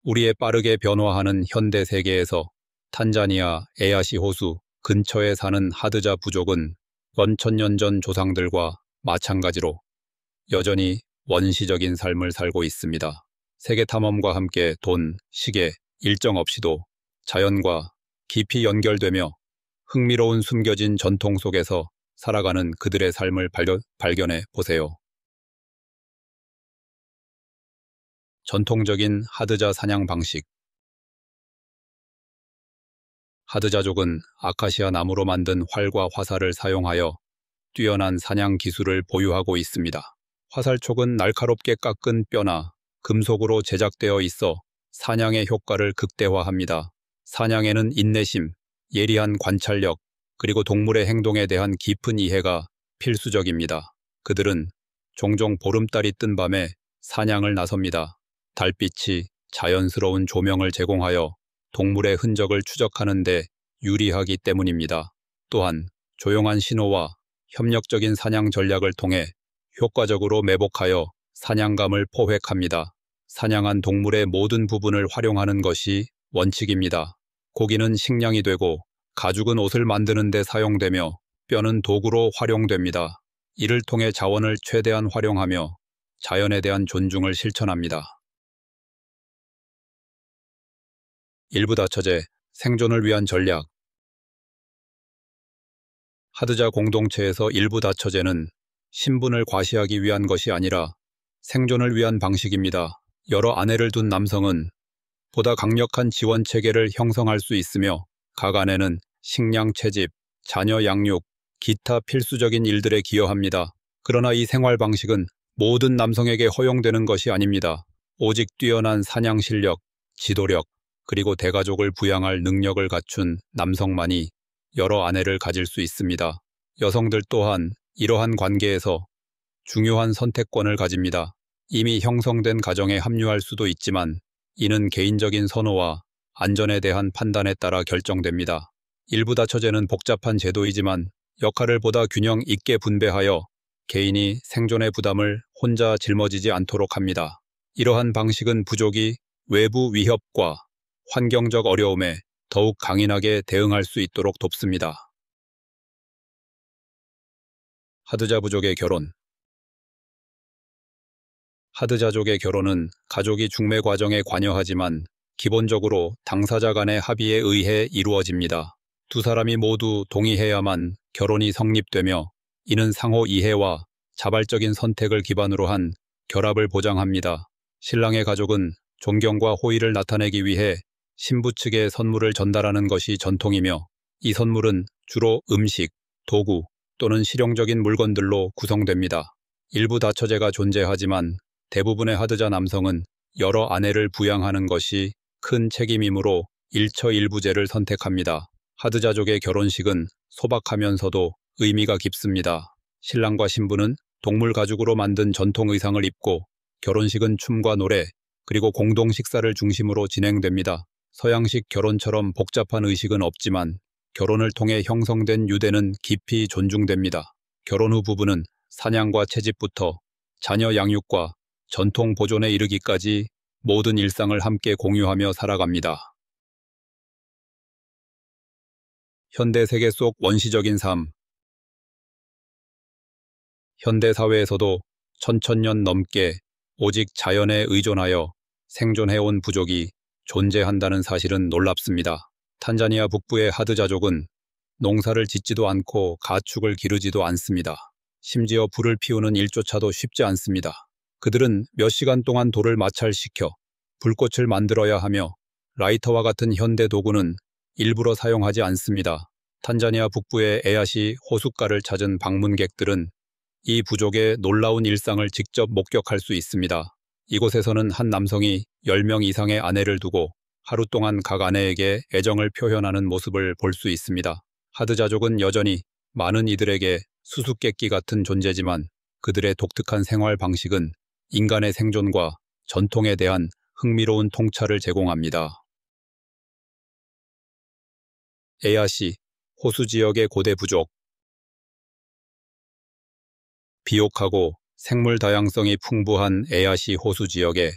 우리의 빠르게 변화하는 현대 세계에서 탄자니아 에야시 호수 근처에 사는 하드자 부족은 원천년 전 조상들과 마찬가지로 여전히 원시적인 삶을 살고 있습니다. 세계 탐험과 함께 돈, 시계, 일정 없이도 자연과 깊이 연결되며 흥미로운 숨겨진 전통 속에서 살아가는 그들의 삶을 발견해 보세요. 전통적인 하드자 사냥 방식. 하드자족은 아카시아 나무로 만든 활과 화살을 사용하여 뛰어난 사냥 기술을 보유하고 있습니다. 화살촉은 날카롭게 깎은 뼈나 금속으로 제작되어 있어 사냥의 효과를 극대화합니다. 사냥에는 인내심, 예리한 관찰력, 그리고 동물의 행동에 대한 깊은 이해가 필수적입니다. 그들은 종종 보름달이 뜬 밤에 사냥을 나섭니다. 달빛이 자연스러운 조명을 제공하여 동물의 흔적을 추적하는 데 유리하기 때문입니다. 또한 조용한 신호와 협력적인 사냥 전략을 통해 효과적으로 매복하여 사냥감을 포획합니다. 사냥한 동물의 모든 부분을 활용하는 것이 원칙입니다. 고기는 식량이 되고 가죽은 옷을 만드는 데 사용되며 뼈는 도구로 활용됩니다. 이를 통해 자원을 최대한 활용하며 자연에 대한 존중을 실천합니다. 일부 다처제, 생존을 위한 전략. 하드자 공동체에서 일부 다처제는 신분을 과시하기 위한 것이 아니라 생존을 위한 방식입니다. 여러 아내를 둔 남성은 보다 강력한 지원 체계를 형성할 수 있으며 각 아내는 식량 채집, 자녀 양육, 기타 필수적인 일들에 기여합니다. 그러나 이 생활 방식은 모든 남성에게 허용되는 것이 아닙니다. 오직 뛰어난 사냥 실력, 지도력, 그리고 대가족을 부양할 능력을 갖춘 남성만이 여러 아내를 가질 수 있습니다. 여성들 또한 이러한 관계에서 중요한 선택권을 가집니다. 이미 형성된 가정에 합류할 수도 있지만 이는 개인적인 선호와 안전에 대한 판단에 따라 결정됩니다. 일부 다처제는 복잡한 제도이지만 역할을 보다 균형 있게 분배하여 개인이 생존의 부담을 혼자 짊어지지 않도록 합니다. 이러한 방식은 부족이 외부 위협과 환경적 어려움에 더욱 강인하게 대응할 수 있도록 돕습니다. 하드자 부족의 결혼. 하드자족의 결혼은 가족이 중매 과정에 관여하지만 기본적으로 당사자 간의 합의에 의해 이루어집니다. 두 사람이 모두 동의해야만 결혼이 성립되며 이는 상호 이해와 자발적인 선택을 기반으로 한 결합을 보장합니다. 신랑의 가족은 존경과 호의를 나타내기 위해 신부 측에 선물을 전달하는 것이 전통이며 이 선물은 주로 음식, 도구 또는 실용적인 물건들로 구성됩니다. 일부 다처제가 존재하지만 대부분의 하드자 남성은 여러 아내를 부양하는 것이 큰 책임이므로 일처일부제를 선택합니다. 하드자족의 결혼식은 소박하면서도 의미가 깊습니다. 신랑과 신부는 동물 가죽으로 만든 전통 의상을 입고 결혼식은 춤과 노래, 그리고 공동 식사를 중심으로 진행됩니다. 서양식 결혼처럼 복잡한 의식은 없지만 결혼을 통해 형성된 유대는 깊이 존중됩니다. 결혼 후 부부는 사냥과 채집부터 자녀 양육과 전통 보존에 이르기까지 모든 일상을 함께 공유하며 살아갑니다. 현대 세계 속 원시적인 삶. 현대 사회에서도 천천년 넘게 오직 자연에 의존하여 생존해온 부족이 존재한다는 사실은 놀랍습니다. 탄자니아 북부의 하드자족은 농사를 짓지도 않고 가축을 기르지도 않습니다. 심지어 불을 피우는 일조차도 쉽지 않습니다. 그들은 몇 시간 동안 돌을 마찰시켜 불꽃을 만들어야 하며 라이터와 같은 현대 도구는 일부러 사용하지 않습니다. 탄자니아 북부의 에야시 호숫가를 찾은 방문객들은 이 부족의 놀라운 일상을 직접 목격할 수 있습니다. 이곳에서는 한 남성이 10명 이상의 아내를 두고 하루 동안 각 아내에게 애정을 표현하는 모습을 볼 수 있습니다. 하드자족은 여전히 많은 이들에게 수수께끼 같은 존재지만 그들의 독특한 생활 방식은 인간의 생존과 전통에 대한 흥미로운 통찰을 제공합니다. 에야시, 호수 지역의 고대 부족. 비옥하고 생물 다양성이 풍부한 에야시 호수 지역에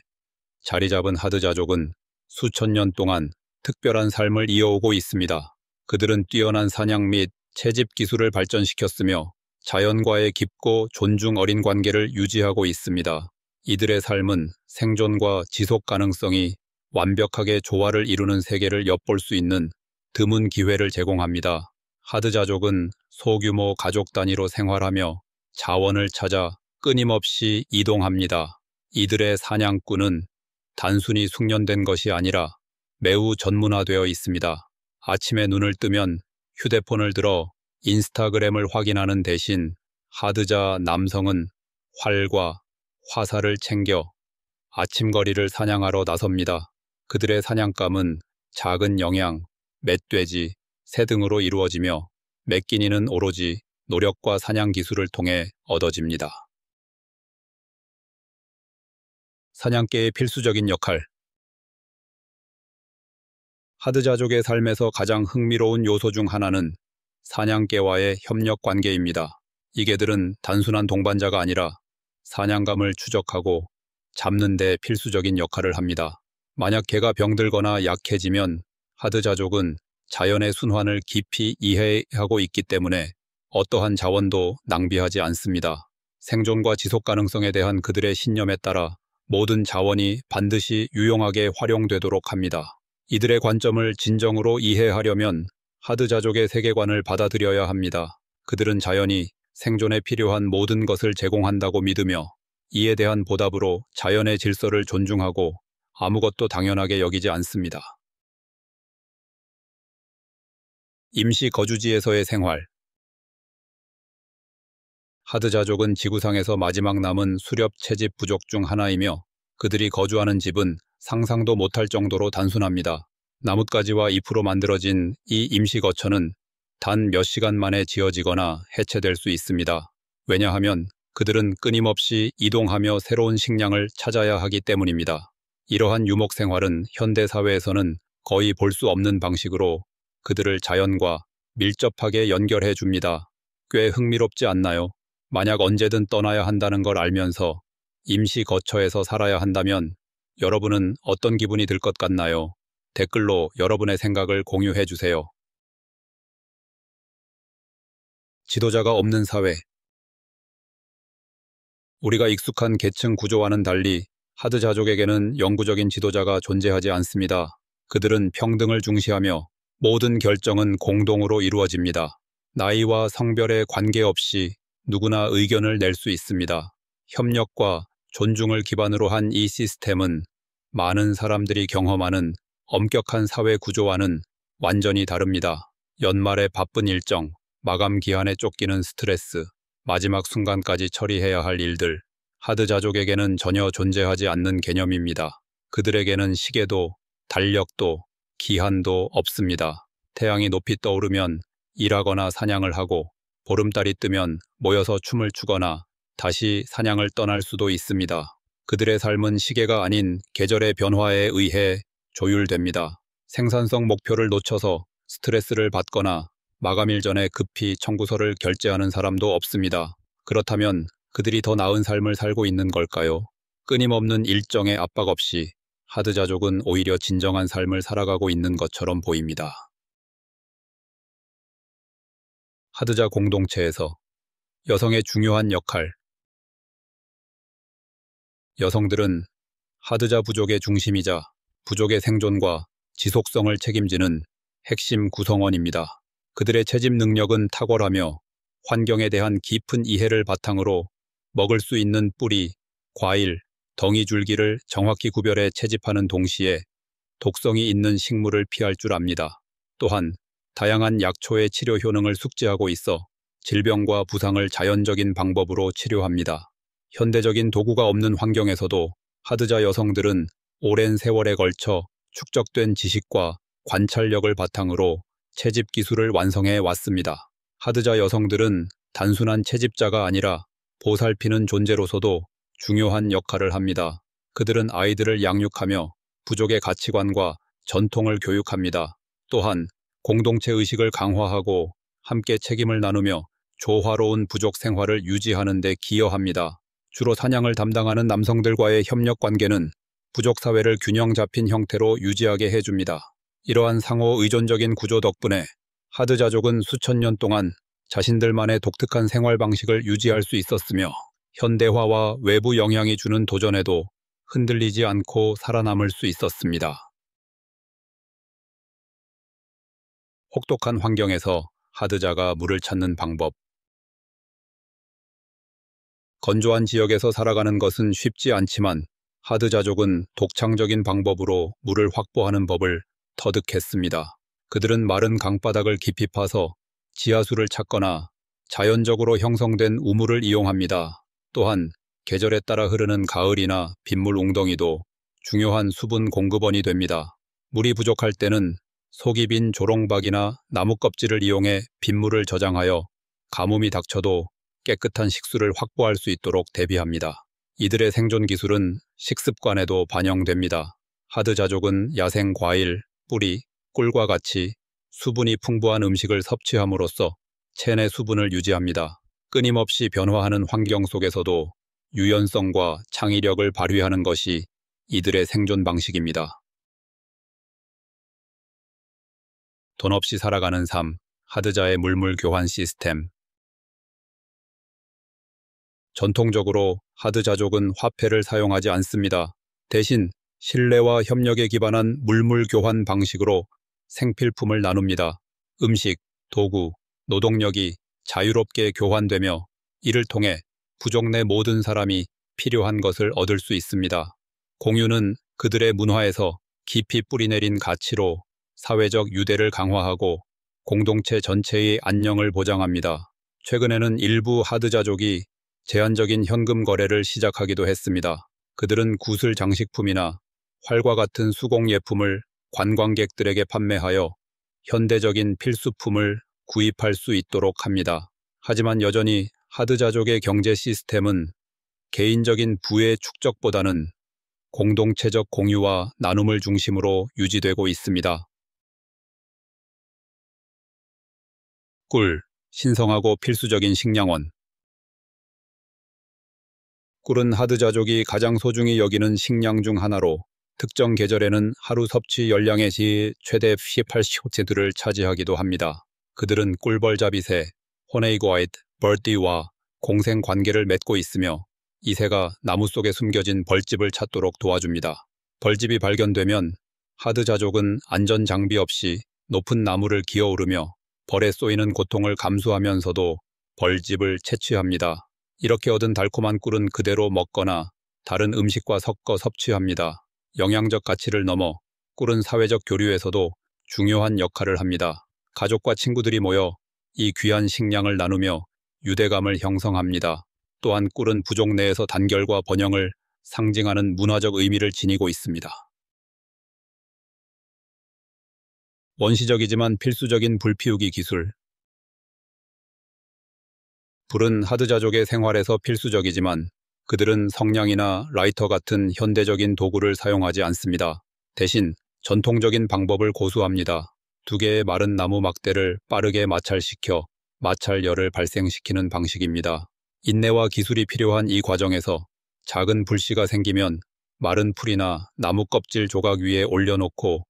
자리 잡은 하드자족은 수천 년 동안 특별한 삶을 이어오고 있습니다. 그들은 뛰어난 사냥 및 채집 기술을 발전시켰으며 자연과의 깊고 존중 어린 관계를 유지하고 있습니다. 이들의 삶은 생존과 지속 가능성이 완벽하게 조화를 이루는 세계를 엿볼 수 있는 드문 기회를 제공합니다. 하드자족은 소규모 가족 단위로 생활하며 자원을 찾아 끊임없이 이동합니다. 이들의 사냥꾼은 단순히 숙련된 것이 아니라 매우 전문화되어 있습니다. 아침에 눈을 뜨면 휴대폰을 들어 인스타그램을 확인하는 대신 하드자 남성은 활과 화살을 챙겨 아침거리를 사냥하러 나섭니다. 그들의 사냥감은 작은 영양, 멧돼지, 새 등으로 이루어지며 매 끼니는 오로지 노력과 사냥 기술을 통해 얻어집니다. 사냥개의 필수적인 역할. 하드자족의 삶에서 가장 흥미로운 요소 중 하나는 사냥개와의 협력 관계입니다. 이 개들은 단순한 동반자가 아니라 사냥감을 추적하고 잡는 데 필수적인 역할을 합니다. 만약 개가 병들거나 약해지면 하드자족은 자연의 순환을 깊이 이해하고 있기 때문에 어떠한 자원도 낭비하지 않습니다. 생존과 지속 가능성에 대한 그들의 신념에 따라 모든 자원이 반드시 유용하게 활용되도록 합니다. 이들의 관점을 진정으로 이해하려면 하드자족의 세계관을 받아들여야 합니다. 그들은 자연이 생존에 필요한 모든 것을 제공한다고 믿으며 이에 대한 보답으로 자연의 질서를 존중하고 아무것도 당연하게 여기지 않습니다. 임시 거주지에서의 생활. 하드자족은 지구상에서 마지막 남은 수렵 채집 부족 중 하나이며 그들이 거주하는 집은 상상도 못할 정도로 단순합니다. 나뭇가지와 잎으로 만들어진 이 임시 거처는 단 몇 시간 만에 지어지거나 해체될 수 있습니다. 왜냐하면 그들은 끊임없이 이동하며 새로운 식량을 찾아야 하기 때문입니다. 이러한 유목 생활은 현대 사회에서는 거의 볼 수 없는 방식으로 그들을 자연과 밀접하게 연결해 줍니다. 꽤 흥미롭지 않나요? 만약 언제든 떠나야 한다는 걸 알면서 임시 거처에서 살아야 한다면 여러분은 어떤 기분이 들 것 같나요? 댓글로 여러분의 생각을 공유해 주세요. 지도자가 없는 사회. 우리가 익숙한 계층 구조와는 달리 하드자족에게는 영구적인 지도자가 존재하지 않습니다. 그들은 평등을 중시하며 모든 결정은 공동으로 이루어집니다. 나이와 성별에 관계없이 누구나 의견을 낼 수 있습니다. 협력과 존중을 기반으로 한 이 시스템은 많은 사람들이 경험하는 엄격한 사회 구조와는 완전히 다릅니다. 연말의 바쁜 일정, 마감 기한에 쫓기는 스트레스, 마지막 순간까지 처리해야 할 일들, 하드자족에게는 전혀 존재하지 않는 개념입니다. 그들에게는 시계도, 달력도, 기한도 없습니다. 태양이 높이 떠오르면 일하거나 사냥을 하고 보름달이 뜨면 모여서 춤을 추거나 다시 사냥을 떠날 수도 있습니다. 그들의 삶은 시계가 아닌 계절의 변화에 의해 조율됩니다. 생산성 목표를 놓쳐서 스트레스를 받거나 마감일 전에 급히 청구서를 결제하는 사람도 없습니다. 그렇다면 그들이 더 나은 삶을 살고 있는 걸까요? 끊임없는 일정의 압박 없이 하드자족은 오히려 진정한 삶을 살아가고 있는 것처럼 보입니다. 하드자 공동체에서 여성의 중요한 역할. 여성들은 하드자 부족의 중심이자 부족의 생존과 지속성을 책임지는 핵심 구성원입니다. 그들의 채집 능력은 탁월하며 환경에 대한 깊은 이해를 바탕으로 먹을 수 있는 뿌리, 과일, 덩이 줄기를 정확히 구별해 채집하는 동시에 독성이 있는 식물을 피할 줄 압니다. 또한 다양한 약초의 치료 효능을 숙지하고 있어 질병과 부상을 자연적인 방법으로 치료합니다. 현대적인 도구가 없는 환경에서도 하드자 여성들은 오랜 세월에 걸쳐 축적된 지식과 관찰력을 바탕으로 채집 기술을 완성해 왔습니다. 하드자 여성들은 단순한 채집자가 아니라 보살피는 존재로서도 중요한 역할을 합니다. 그들은 아이들을 양육하며 부족의 가치관과 전통을 교육합니다. 또한 공동체 의식을 강화하고 함께 책임을 나누며 조화로운 부족 생활을 유지하는 데 기여합니다. 주로 사냥을 담당하는 남성들과의 협력 관계는 부족 사회를 균형 잡힌 형태로 유지하게 해줍니다. 이러한 상호 의존적인 구조 덕분에 하드자족은 수천 년 동안 자신들만의 독특한 생활 방식을 유지할 수 있었으며 현대화와 외부 영향이 주는 도전에도 흔들리지 않고 살아남을 수 있었습니다. 혹독한 환경에서 하드자가 물을 찾는 방법. 건조한 지역에서 살아가는 것은 쉽지 않지만 하드자족은 독창적인 방법으로 물을 확보하는 법을 터득했습니다. 그들은 마른 강바닥을 깊이 파서 지하수를 찾거나 자연적으로 형성된 우물을 이용합니다. 또한 계절에 따라 흐르는 가을이나 빗물 웅덩이도 중요한 수분 공급원이 됩니다. 물이 부족할 때는 속이 빈 조롱박이나 나무 껍질을 이용해 빗물을 저장하여 가뭄이 닥쳐도 깨끗한 식수를 확보할 수 있도록 대비합니다. 이들의 생존 기술은 식습관에도 반영됩니다. 하드자족은 야생 과일, 뿌리, 꿀과 같이 수분이 풍부한 음식을 섭취함으로써 체내 수분을 유지합니다. 끊임없이 변화하는 환경 속에서도 유연성과 창의력을 발휘하는 것이 이들의 생존 방식입니다. 돈 없이 살아가는 삶, 하드자의 물물 교환 시스템. 전통적으로 하드자족은 화폐를 사용하지 않습니다. 대신 신뢰와 협력에 기반한 물물 교환 방식으로 생필품을 나눕니다. 음식, 도구, 노동력이 자유롭게 교환되며 이를 통해 부족 내 모든 사람이 필요한 것을 얻을 수 있습니다. 공유는 그들의 문화에서 깊이 뿌리내린 가치로 사회적 유대를 강화하고 공동체 전체의 안녕을 보장합니다. 최근에는 일부 하드자족이 제한적인 현금 거래를 시작하기도 했습니다. 그들은 구슬 장식품이나 활과 같은 수공 예품을 관광객들에게 판매하여 현대적인 필수품을 구입할 수 있도록 합니다. 하지만 여전히 하드자족의 경제 시스템은 개인적인 부의 축적보다는 공동체적 공유와 나눔을 중심으로 유지되고 있습니다. 꿀, 신성하고 필수적인 식량원. 꿀은 하드자족이 가장 소중히 여기는 식량 중 하나로 특정 계절에는 하루 섭취 열량의 최대 80%를 차지하기도 합니다. 그들은 꿀벌잡이새, 호네이고아이트, 버디와 공생 관계를 맺고 있으며 이 새가 나무 속에 숨겨진 벌집을 찾도록 도와줍니다. 벌집이 발견되면 하드자족은 안전 장비 없이 높은 나무를 기어오르며 벌에 쏘이는 고통을 감수하면서도 벌집을 채취합니다. 이렇게 얻은 달콤한 꿀은 그대로 먹거나 다른 음식과 섞어 섭취합니다. 영양적 가치를 넘어 꿀은 사회적 교류에서도 중요한 역할을 합니다. 가족과 친구들이 모여 이 귀한 식량을 나누며 유대감을 형성합니다. 또한 꿀은 부족 내에서 단결과 번영을 상징하는 문화적 의미를 지니고 있습니다. 원시적이지만 필수적인 불 피우기 기술. 불은 하드자족의 생활에서 필수적이지만 그들은 성냥이나 라이터 같은 현대적인 도구를 사용하지 않습니다. 대신 전통적인 방법을 고수합니다. 두 개의 마른 나무 막대를 빠르게 마찰시켜 마찰열을 발생시키는 방식입니다. 인내와 기술이 필요한 이 과정에서 작은 불씨가 생기면 마른 풀이나 나무 껍질 조각 위에 올려놓고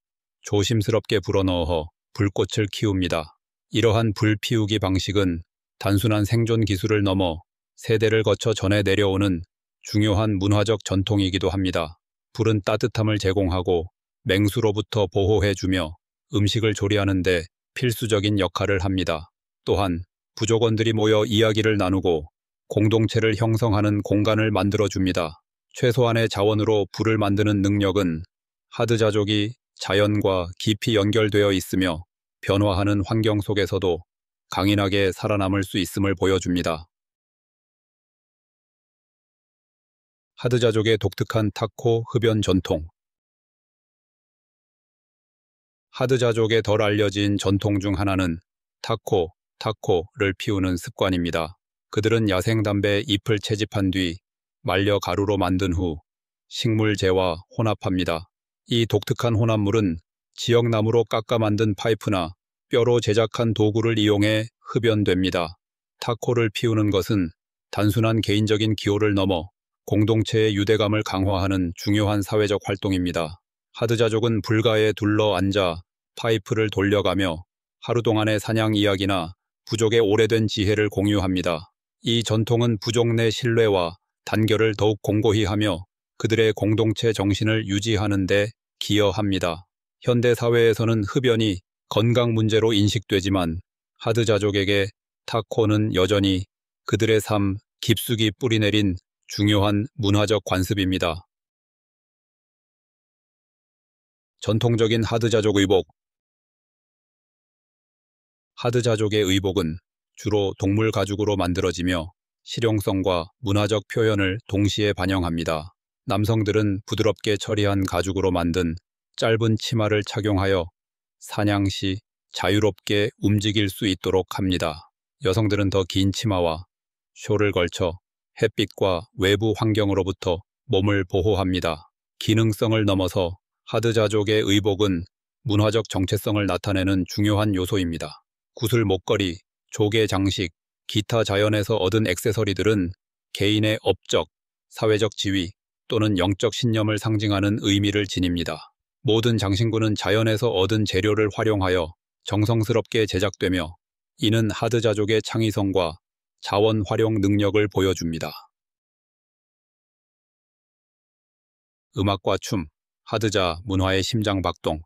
조심스럽게 불어넣어 불꽃을 키웁니다. 이러한 불 피우기 방식은 단순한 생존 기술을 넘어 세대를 거쳐 전해 내려오는 중요한 문화적 전통이기도 합니다. 불은 따뜻함을 제공하고 맹수로부터 보호해주며 음식을 조리하는 데 필수적인 역할을 합니다. 또한 부족원들이 모여 이야기를 나누고 공동체를 형성하는 공간을 만들어줍니다. 최소한의 자원으로 불을 만드는 능력은 하드자족이 자연과 깊이 연결되어 있으며 변화하는 환경 속에서도 강인하게 살아남을 수 있음을 보여줍니다. 하드자족의 독특한 타코 흡연 전통. 하드자족의 덜 알려진 전통 중 하나는 타코를 피우는 습관입니다. 그들은 야생담배 잎을 채집한 뒤 말려 가루로 만든 후 식물재와 혼합합니다. 이 독특한 혼합물은 지역나무로 깎아 만든 파이프나 뼈로 제작한 도구를 이용해 흡연됩니다. 타코를 피우는 것은 단순한 개인적인 기호를 넘어 공동체의 유대감을 강화하는 중요한 사회적 활동입니다. 하드자족은 불가에 둘러 앉아 파이프를 돌려가며 하루 동안의 사냥 이야기나 부족의 오래된 지혜를 공유합니다. 이 전통은 부족 내 신뢰와 단결을 더욱 공고히 하며 그들의 공동체 정신을 유지하는 데 기여합니다. 현대 사회에서는 흡연이 건강 문제로 인식되지만 하드자족에게 타코는 여전히 그들의 삶 깊숙이 뿌리내린 중요한 문화적 관습입니다. 전통적인 하드자족 의복. 하드자족의 의복은 주로 동물 가죽으로 만들어지며 실용성과 문화적 표현을 동시에 반영합니다. 남성들은 부드럽게 처리한 가죽으로 만든 짧은 치마를 착용하여 사냥 시 자유롭게 움직일 수 있도록 합니다. 여성들은 더 긴 치마와 숄을 걸쳐 햇빛과 외부 환경으로부터 몸을 보호합니다. 기능성을 넘어서 하드자족의 의복은 문화적 정체성을 나타내는 중요한 요소입니다. 구슬 목걸이, 조개 장식, 기타 자연에서 얻은 액세서리들은 개인의 업적, 사회적 지위 또는 영적 신념을 상징하는 의미를 지닙니다. 모든 장신구는 자연에서 얻은 재료를 활용하여 정성스럽게 제작되며 이는 하드자족의 창의성과 자원 활용 능력을 보여줍니다. 음악과 춤, 하드자 문화의 심장박동.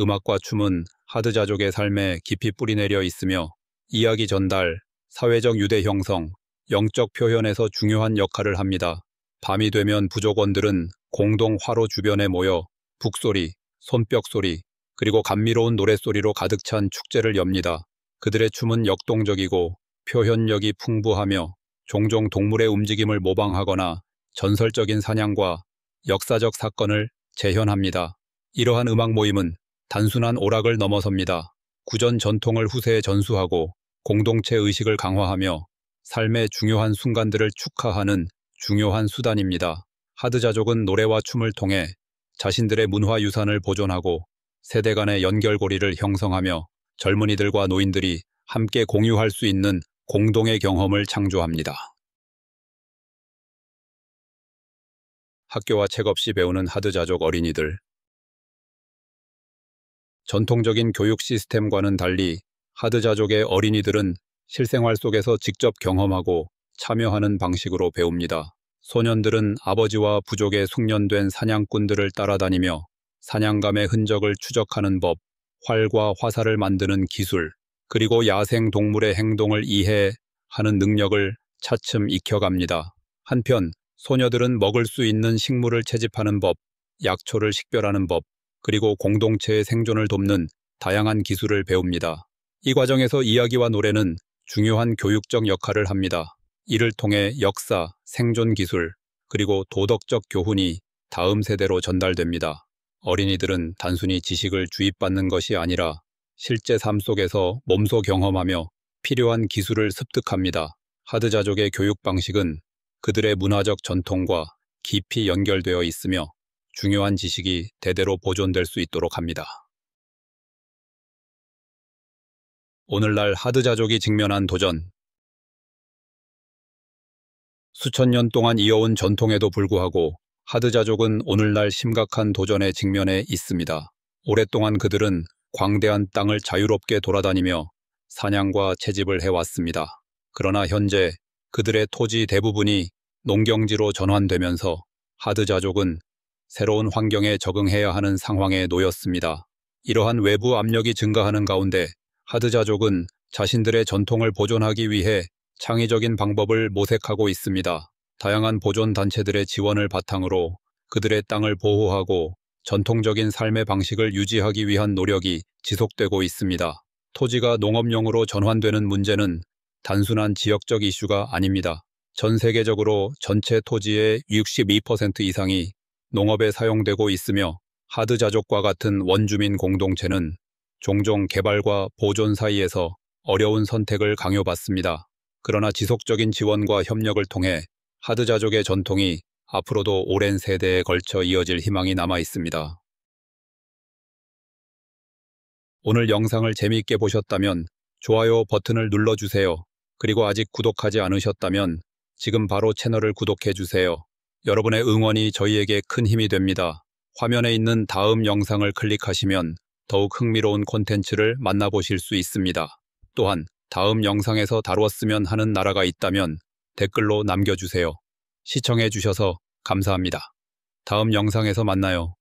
음악과 춤은 하드자족의 삶에 깊이 뿌리내려 있으며 이야기 전달, 사회적 유대 형성, 영적 표현에서 중요한 역할을 합니다. 밤이 되면 부족원들은 공동 화로 주변에 모여 북소리, 손뼉소리, 그리고 감미로운 노랫소리로 가득 찬 축제를 엽니다. 그들의 춤은 역동적이고 표현력이 풍부하며 종종 동물의 움직임을 모방하거나 전설적인 사냥과 역사적 사건을 재현합니다. 이러한 음악 모임은 단순한 오락을 넘어섭니다. 구전 전통을 후세에 전수하고 공동체 의식을 강화하며 삶의 중요한 순간들을 축하하는 중요한 수단입니다. 하드자족은 노래와 춤을 통해 자신들의 문화 유산을 보존하고 세대 간의 연결고리를 형성하며 젊은이들과 노인들이 함께 공유할 수 있는 공동의 경험을 창조합니다. 학교와 책 없이 배우는 하드자족 어린이들. 전통적인 교육 시스템과는 달리 하드자족의 어린이들은 실생활 속에서 직접 경험하고 참여하는 방식으로 배웁니다. 소년들은 아버지와 부족의 숙련된 사냥꾼들을 따라다니며 사냥감의 흔적을 추적하는 법, 활과 화살을 만드는 기술, 그리고 야생 동물의 행동을 이해하는 능력을 차츰 익혀갑니다. 한편 소녀들은 먹을 수 있는 식물을 채집하는 법, 약초를 식별하는 법, 그리고 공동체의 생존을 돕는 다양한 기술을 배웁니다. 이 과정에서 이야기와 노래는 중요한 교육적 역할을 합니다. 이를 통해 역사, 생존 기술, 그리고 도덕적 교훈이 다음 세대로 전달됩니다. 어린이들은 단순히 지식을 주입받는 것이 아니라 실제 삶 속에서 몸소 경험하며 필요한 기술을 습득합니다. 하드자족의 교육 방식은 그들의 문화적 전통과 깊이 연결되어 있으며 중요한 지식이 대대로 보존될 수 있도록 합니다. 오늘날 하드자족이 직면한 도전. 수천 년 동안 이어온 전통에도 불구하고 하드자족은 오늘날 심각한 도전에 직면해 있습니다. 오랫동안 그들은 광대한 땅을 자유롭게 돌아다니며 사냥과 채집을 해왔습니다. 그러나 현재 그들의 토지 대부분이 농경지로 전환되면서 하드자족은 새로운 환경에 적응해야 하는 상황에 놓였습니다. 이러한 외부 압력이 증가하는 가운데 하드자족은 자신들의 전통을 보존하기 위해 창의적인 방법을 모색하고 있습니다. 다양한 보존 단체들의 지원을 바탕으로 그들의 땅을 보호하고 전통적인 삶의 방식을 유지하기 위한 노력이 지속되고 있습니다. 토지가 농업용으로 전환되는 문제는 단순한 지역적 이슈가 아닙니다. 전 세계적으로 전체 토지의 62% 이상이 농업에 사용되고 있으며 하드자족과 같은 원주민 공동체는 종종 개발과 보존 사이에서 어려운 선택을 강요받습니다. 그러나 지속적인 지원과 협력을 통해 하드자족의 전통이 앞으로도 오랜 세대에 걸쳐 이어질 희망이 남아 있습니다. 오늘 영상을 재미있게 보셨다면 좋아요 버튼을 눌러주세요. 그리고 아직 구독하지 않으셨다면 지금 바로 채널을 구독해주세요. 여러분의 응원이 저희에게 큰 힘이 됩니다. 화면에 있는 다음 영상을 클릭하시면 더욱 흥미로운 콘텐츠를 만나보실 수 있습니다. 또한 다음 영상에서 다루었으면 하는 나라가 있다면 댓글로 남겨주세요. 시청해주셔서 감사합니다. 다음 영상에서 만나요.